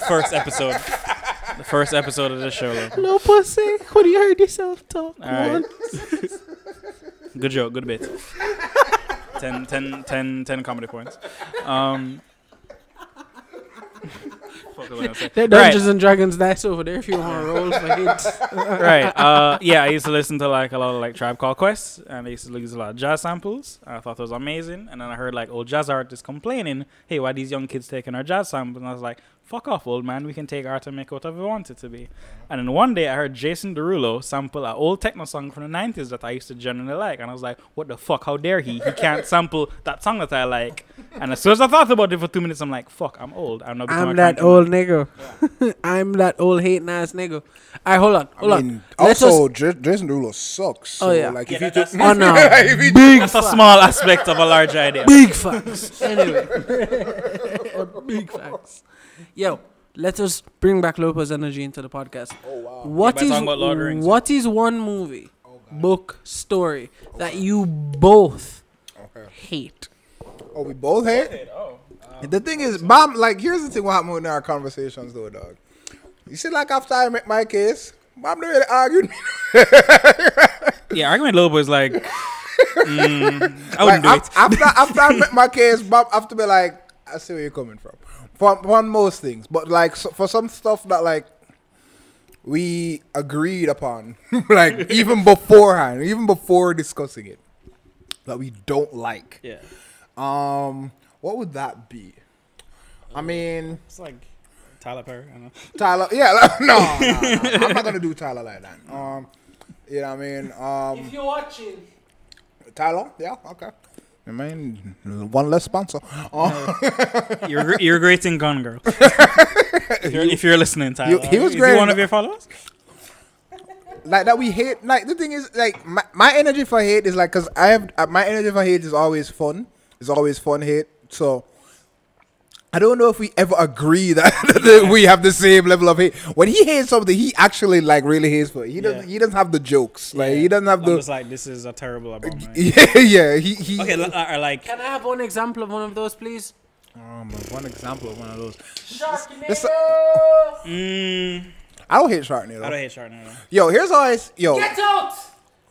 first episode of the show. Loppo say, what do you heard yourself talk? All right. Good joke, good bit. 10 comedy points. That Dungeons and Dragons dice over there if you want to roll for hits. Right. Yeah, I used to listen to like a lot of like Tribe Called Quest, and I used to use a lot of jazz samples. I thought it was amazing, and then I heard like old jazz artists complaining, "Hey, why these young kids taking our jazz samples?" And I was like, "Fuck off, old man. We can take art and make whatever we want it to be." And then one day I heard Jason Derulo sample an old techno song from the 90s that I used to genuinely like, and I was like, "What the fuck? How dare he? He can't sample that song that I like." And as soon as I thought about it for 2 minutes, I'm like, "Fuck, I'm old. I'm not." I'm that old nigga. Yeah. I'm that old hating ass nigga. All right, hold on. Also, Jason Derulo sucks. So, Oh, yeah. Like, if Yeah, you took, Oh no, big That's a small aspect of a large idea. big facts. Anyway, big facts. Yo, let us bring back Loppo's energy into the podcast. Oh wow. What Yeah, by talking about Lord of the Rings. what is one movie, book, story that you both hate? Oh, we both hate. The thing is, Bam. Like, here's the thing. What happened in our conversations, though, dog. You see, like after I make my case, Bam don't really argued me. Yeah, argument Lobo is like, I Like, wouldn't do it. after I make my case, Bam have to be like, I see where you're coming from. For most things, but like for some stuff that like we agreed upon, like even beforehand, even before discussing it, that we don't like. Yeah, What would that be? I mean, it's like Tyler Perry. I know. Tyler. Yeah, like, no, I'm not gonna do Tyler like that. You know what I mean? If you're watching, Tyler. Yeah, okay. I mean, one less sponsor. You're a great thing, Gone Girl. if you're listening, Tyler, he was is great. he one of your followers? Like that we hate. Like the thing is, like my energy for hate is like, cause I have my energy for hate is always fun. It's always fun hate. So I don't know if we ever agree that we have the same level of hate. When he hates something, he actually like really hates for it. He doesn't. Yeah. He doesn't have the jokes. Like he doesn't have I'm the. just like, this is a terrible abomination. Yeah. He. Okay, or like, can I have one example of one of those, please? One example of one of those. Sharknado! I don't hate Sharknado. I don't hate Sharknado. Yo, here's how yo. Get out!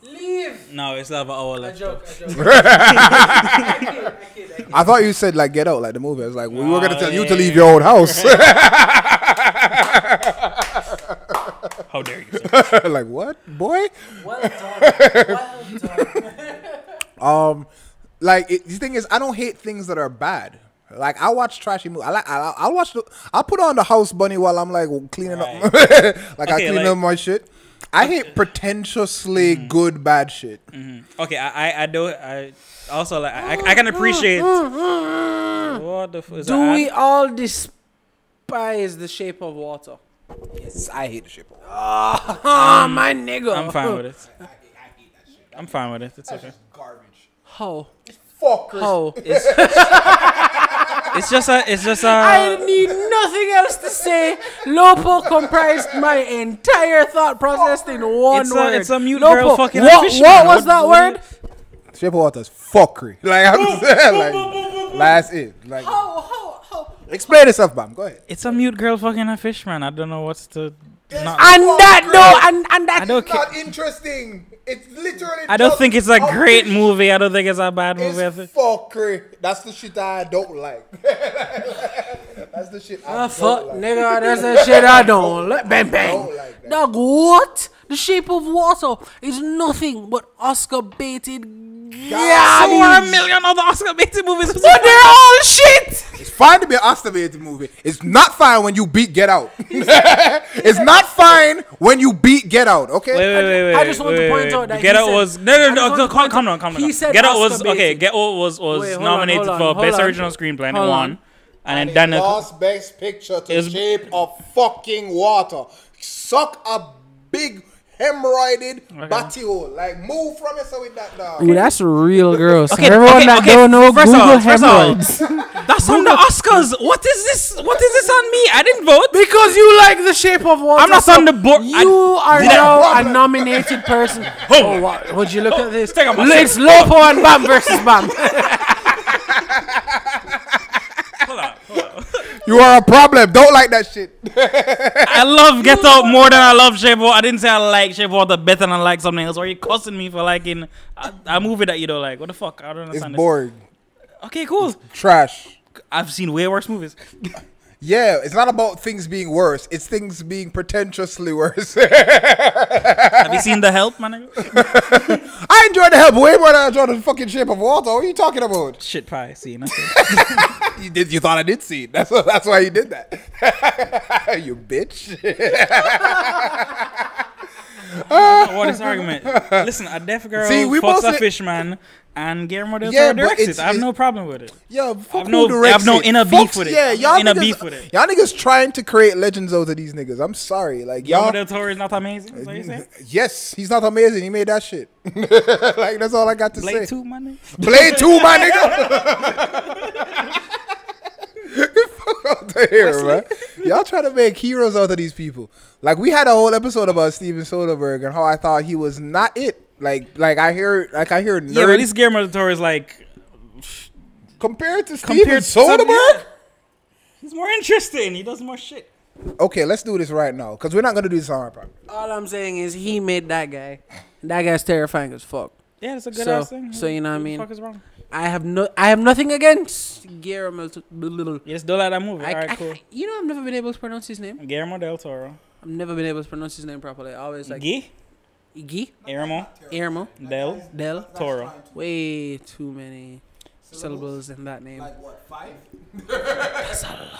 Leave! No, it's not about our A left. joke. I kid. I thought you said like Get Out, like the movie. I was like, we were gonna tell you to leave your own house. How dare you? Sir? Like what, boy? Well done. Like the thing is, I don't hate things that are bad. Like I watch trashy movies. I'll watch I'll put on the House Bunny while I'm like cleaning up, like I clean up my shit. I hate pretentiously good bad shit. Mm-hmm. Okay, I do. I also like. I can appreciate. What the fuck is Do that? we all despise The Shape of Water? Yes, I hate the shit. Oh, my nigga. I'm fine with it. I'm fine with it. It's okay. Garbage. How? Fuck. How? It's just a. I need nothing else to say. Loppo comprised my entire thought process in one word. It's a mute Loppo, girl fucking what fisherman. was that word? Shape of Water is fuckery. Like I'm saying, like that's it. Like How? Explain yourself, Bam. Go ahead. It's a mute girl fucking a fish, man. I don't know what's to. Not, And that no, and I that don't It's care. not interesting. It's literally. I don't just think it's a great fish. movie. I don't think it's a bad movie. I It's think. fuckery. That's the shit I don't like. That's the shit I Ah, don't fuck, like. nigga, that's the shit I don't like. Bang, bang. Don't like that. Dog, what? The Shape of Water is nothing but Oscar baited. Yeah, So are a million other Oscar baited movies. but they're all shit. It's fine to be an Oscar-baited movie. It's not fine when you beat Get Out. It's not fine when you beat Get Out. Okay. Wait. I just want to point out that Get he Out said- was I no. just want to Calm point down, calm down. he said Get Out was Oscar okay. baited. Get Out was Wait, hold nominated on, for hold Best on. Original Screenplay and it Hold won. on. And then Daniel. Lost Best Picture to Is- Shape of Fucking Water. Suck a big hemorrhoided batty hole. Like, move from yourself with that dog. Ooh, that's real gross. Okay, Everyone okay, that okay, don't know, first Google off, first off, hemorrhoids. That's on the Oscars. What is this? What is this on me? I didn't vote. Because you like The Shape of Water. I'm not so on the board. You are Did I- now a nominated person. Oh, what? Would you look at this? take out my It's Loppo and Bam versus Bam. Hold on. You are a problem. Don't like that shit. I love Get Out more than I love Shape of Water. I didn't say I like Shape of Water better than I like something else. Or you cussing me for liking a movie that you don't like? What the fuck? I don't It's understand this. boring. Okay, cool. Trash. I've seen way worse movies. Yeah, it's not about things being worse. It's things being pretentiously worse. Have you seen The Help, man? I enjoyed The Help way more than I enjoyed The fucking Shape of Water. What are you talking about? Shit pie. See, nothing. You thought I did see it. That's why you did that. You bitch. What is the argument? Listen, a deaf girl See, we fucks both a say- fisherman, and Guillermo del Yeah, Toro but directs it's- it. I have it's- no problem with it. Yo, fuck I've no- who directs I've no it. inner beef with it. Yeah, I've no y'all inner niggas, beef with it. y'all niggas trying to create legends out of these niggas. I'm sorry. Like, Guillermo y'all. del Toro is not amazing. Is that what you saying? Yes, he's not amazing. He made that shit. Like, that's all I got to say. Blade 2, man. Blade 2, my nigga. Fuck out of here, man. Y'all trying to make heroes out of these people. Like, we had a whole episode about Steven Soderbergh and how I thought he was not it. Like I hear Yeah, but nerds at least Guillermo del Toro is like compared to Steven compared to some- Soderbergh. yeah. He's more interesting. He does more shit. Okay, let's do this right now because we're not gonna do this on our podcast. All I'm saying is he made that guy. That guy's terrifying as fuck. Yeah, it's a good So- ass thing. so you know what I Who the mean? fuck is wrong? I have nothing against Guillermo. You just don't like that movie. All right, cool. You know, I've never been able to pronounce his name. Guillermo del Toro. I've never been able to pronounce his name properly. I always like Guy? Guillermo Del del. Toro. Way too many syllables in that name. What, 5?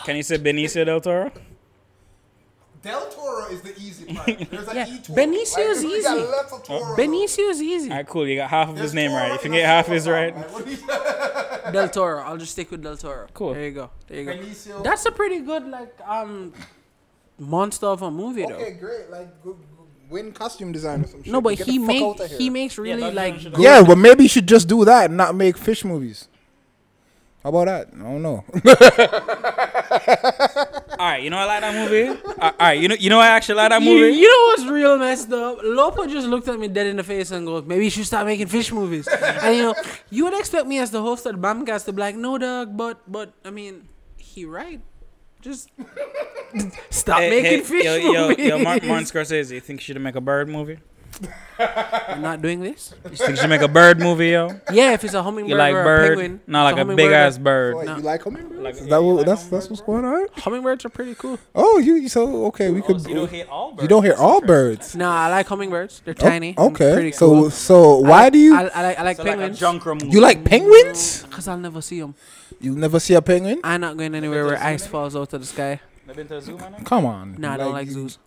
Can you say Benicio del Toro? Del Toro is the easy part. There's Yeah, E Toro. Benicio's we got easy. lots of Toro. Benicio's easy. All right, cool. You got half of his There's name Toro right. If you in get a half Toro his song, right. man. What do you- Del Toro. I'll just stick with Del Toro. Cool. There you go. There you go. Benicio. That's a pretty good monster of a movie though. Okay, great. Like, win costume design or some shit. No, but Get he the fuck outta here. makes really Doug like Jones should good- Yeah, but maybe you should just do that and not make fish movies. How about that? I don't know. All right, you know I like that movie. All right, you know I actually like that You, movie. you know what's real messed up? Lopo just looked at me dead in the face and goes, "Maybe you should start making fish movies." And you would expect me as the host of the Bamcast to be like, "No, Doug, but I mean, he right. Just stop making fish movies." Yo, Martin Scorsese, you think you should make a bird movie? We're not doing this. You think you should make a bird movie, yo? Yeah, if it's a hummingbird You like or a bird? penguin. No, it's like a hummingbird big or- ass bird. Wait, No. you like hummingbirds? Like- Is yeah, that you what, like that's hummingbirds? what's going on? Hummingbirds are pretty cool. Oh, okay, we could. So you don't hate all birds. You don't hear all birds. Nah, I like hummingbirds. They're tiny. and Okay, pretty cool. so why do you I like So like a penguins. Junker movie. you like penguins? Because I'll never see them. You never see a penguin? I'm not going anywhere where ice falls out of the sky. Never been to a zoo, man? Come on. Nah, I don't like zoos.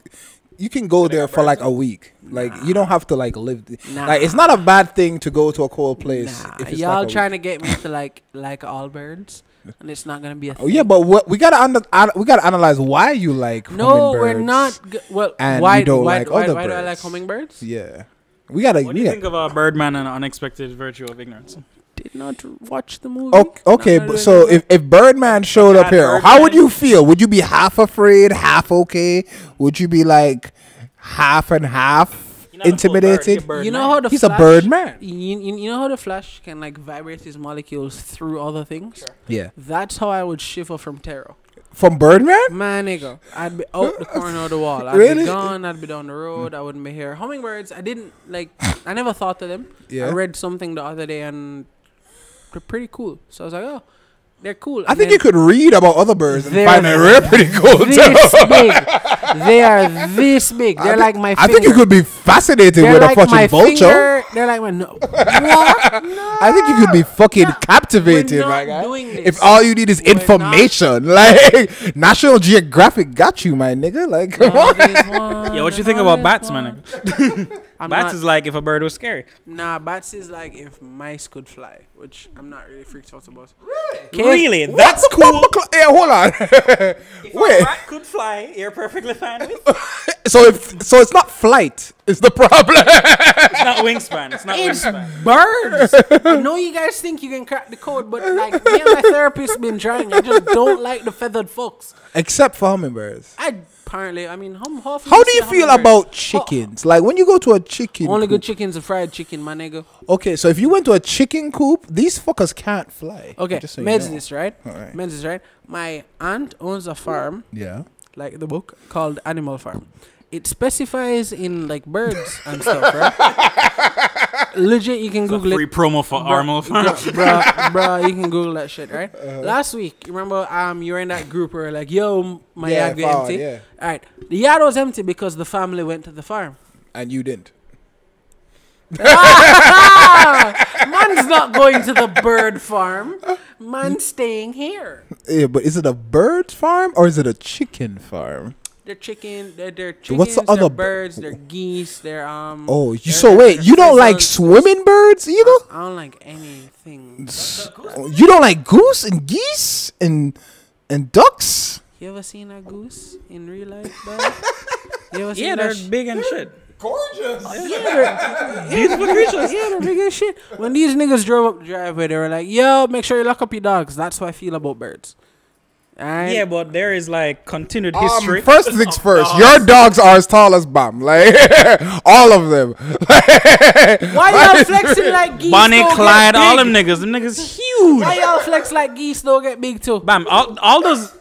You can go there for like a week. Like you don't have to like live. Nah. Like it's not a bad thing to go to a cold place. Nah, if it's y'all like a trying week. to get me to like all birds, and it's not gonna be a thing. Oh yeah, but what we gotta analyze why you like. No, we're hummingbirds. not. Well, And why you don't why, like why, other why do I like birds. hummingbirds? Yeah, we gotta. What do you think of Birdman and Unexpected Virtue of Ignorance? Did not watch the movie. Okay, Not but really so know. if Birdman showed up Bad here, how would Birdman? you feel? Would you be half afraid, half okay? Would you be like half and half intimidated? you know how the He's a Flash, Birdman. You know how the Flash can like vibrate his molecules through other things. Yeah. That's how I would shiver from terror. From Birdman? Man, nigga, I'd be out the corner of the wall. I'd Really? be gone. I'd be down the road. I wouldn't be here. Hummingbirds, I didn't like. I never thought of them. Yeah. I read something the other day and they're pretty cool. So I was like, oh, they're cool. I And think then you could read about other birds and They're find that they're pretty cool too. this big. They are this big. They're like my finger. I think you could be fascinated They're with like a my fucking vulture. finger. They're like my no. What? No. I think you could be fucking No, captivated, we're my not guy. doing this. If all you need is We're information, like National Geographic got you, my nigga. Like, come on. Yeah, what you think about bats, man? Bats is like if a bird was scary. Nah, bats is like if mice could fly, which I'm not really freaked out about. Really? That's cool. Yeah, hold on. If Wait. a rat could fly, you're perfectly fine with. So it's not flight. It's the problem. It's not wingspan. It's not It's wingspan. birds. I know you guys think you can crack the code, but like me and my therapist been trying. I just don't like the feathered fucks. Except for hummingbirds. I mean, how How do you feel about chickens? Like when you go to a chicken Only good coop. chickens are fried chicken, my nigga. Okay, so if you went to a chicken coop, these fuckers can't fly. Okay, Just so you meds know. this, right? Alright. Meds this, right? My aunt owns a farm, Yeah. like the book, called Animal Farm. It specifies in like birds and stuff, right? Legit, you can Google Free it. promo for Armel. Bruh, you can Google that shit, right? Last week, you remember you were in that group where like, yo, my Yeah, yard got empty. yeah. Alright, the yard was empty because the family went to the farm. And you didn't. Man's not going to the bird farm. Man's staying here. Yeah, but is it a bird farm or is it a chicken farm? They're chicken. They're chickens. What's the they're other birds. They're geese. They're Oh, they're- so wait, they're you don't like pheasants. swimming birds either? I don't like anything. You don't like goose and geese and ducks? You ever seen a goose in real life, dog? You ever seen Yeah, that they're big and shit. Gorgeous. Beautiful creatures. Yeah, they're big as shit. When these niggas drove up the driveway, they were like, yo, make sure you lock up your dogs. That's how I feel about birds. Alright? Yeah, but there is like continued history. First things first, your dogs are as tall as Bam. Like all of them. Why y'all flexing like geese? Bonnie, don't get Clyde, all big? them niggas. Them niggas huge. Why y'all flex like geese don't get big too? Bam, all those.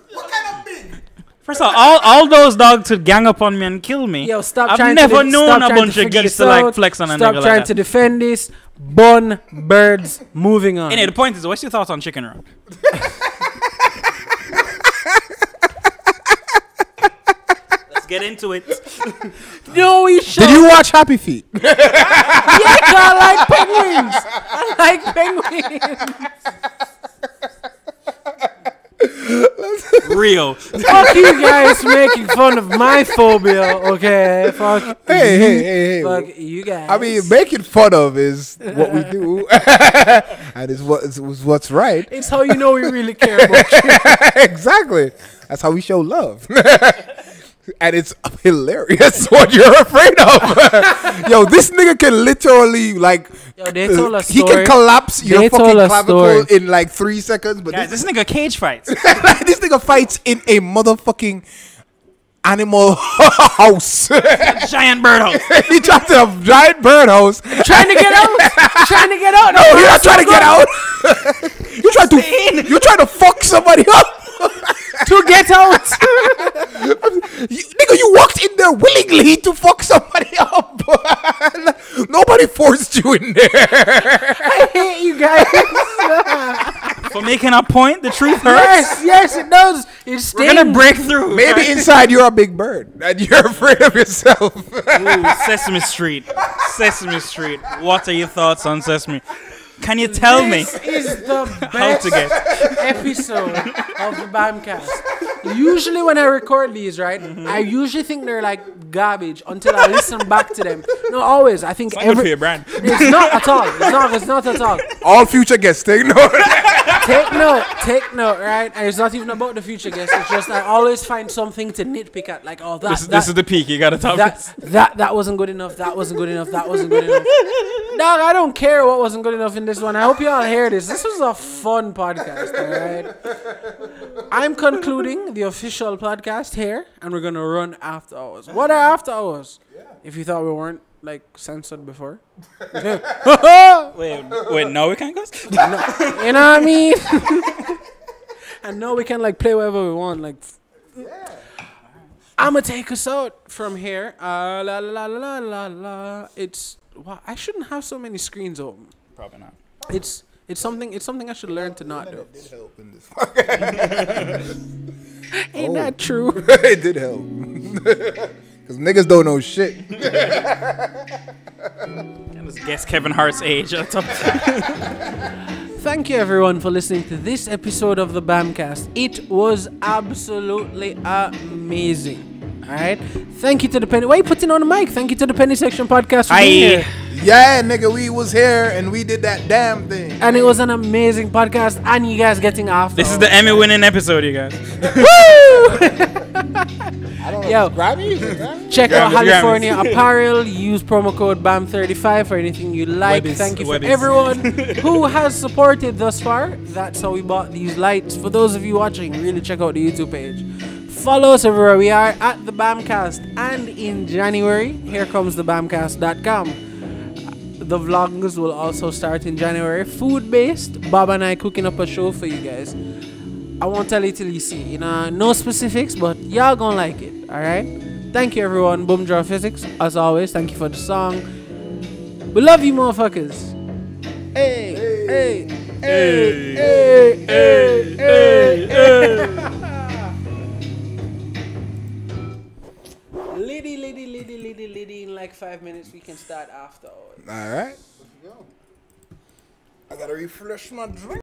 First of all those dogs could gang up on me and kill me. Yo, stop I've trying never to known stop a trying bunch to of figure geese this to like out. flex on a Stop nigga trying like to that. defend this. Bun, birds, moving on. Anyway, the point is, what's your thoughts on chicken run? Let's get into it. No, we should. Did you watch Happy Feet? Yeah, I like penguins. I like penguins. Real. Fuck you guys making fun of my phobia, okay? Fuck. Hey. Fuck you guys. I mean, making fun of is what we do, and it's what's right. it's how you know we really care about you. Exactly. That's how we show love. And it's hilarious what you're afraid of. Yo, this nigga can literally like. Yo, they told a he story. can collapse your They fucking told a clavicle story. in like 3 seconds. But Guys, this nigga cage fights. this nigga fights in a motherfucking animal house. Giant birdhouse. He trapped in a giant birdhouse. Trying to get out. Trying to get out. No, you're not trying to get out. You're trying to fuck somebody up. To get out. Nigga, you walked in there willingly to fuck somebody up. Nobody forced you in there. I hate you guys. For making a point, the truth hurts. Yes, it does. It stings. We're gonna break through. Maybe inside you're a big bird and you're afraid of yourself. Ooh, Sesame Street. Sesame Street. What are your thoughts on Sesame? Can you tell me This is the how best to get? episode of the Bamcast. Usually when I record these, right, I usually think they're like garbage until I listen back to them. No, always. I think It's not good for your brand. It's not at all. It's not at all. All future guests take note. Take note, right? And it's not even about the future guests. It's just I always find something to nitpick at. Like, oh, This is the peak. You gotta top this. that wasn't good enough. That wasn't good enough. That wasn't good enough. Dog, I don't care what wasn't good enough in this one. I hope you all hear this. This was a fun podcast, alright? I'm concluding the official podcast here, and we're gonna run after hours. What are after hours? If you thought we weren't like censored before. Wait, no, we can't go. You know what I mean? And now we can like play whatever we want. Like, I'ma take us out from here. La la la la la la. It's I shouldn't have so many screens open. Probably not. It's something I should learn to not do. It did help in this. Ain't that true? It did help. Because niggas don't know shit. Let's guess Kevin Hart's age. That's up. Thank you everyone for listening to this episode of the Bamcast. It was absolutely amazing. Alright? Thank you to the Penny. Why are you putting on the mic? Thank you to the Penny Section Podcast for being here. Yeah, nigga, we was here and we did that damn thing. And it was an amazing podcast, and you guys getting off. This is the Emmy-winning episode, you guys. Woo! I don't know. Yo, Grammys? check out Grammys. California Apparel. Use promo code BAM35 for anything you like. Webbies, Thank you for webbies. everyone who has supported thus far. That's how we bought these lights. For those of you watching, really check out the YouTube page. Follow us everywhere we are at the Bamcast. And in January, here comes the Bamcast.com. The vlogs will also start in January. Food-based. Bob and I cooking up a show for you guys. I won't tell you till you see. You know, no specifics, but y'all gonna like it. Alright? Thank you everyone. Boom Draw Physics. As always, thank you for the song. We love you motherfuckers. Hey, hey, hey, hey, hey, hey, hey. Liddy. In like 5 minutes, we can start after. All right. I gotta refresh my drink.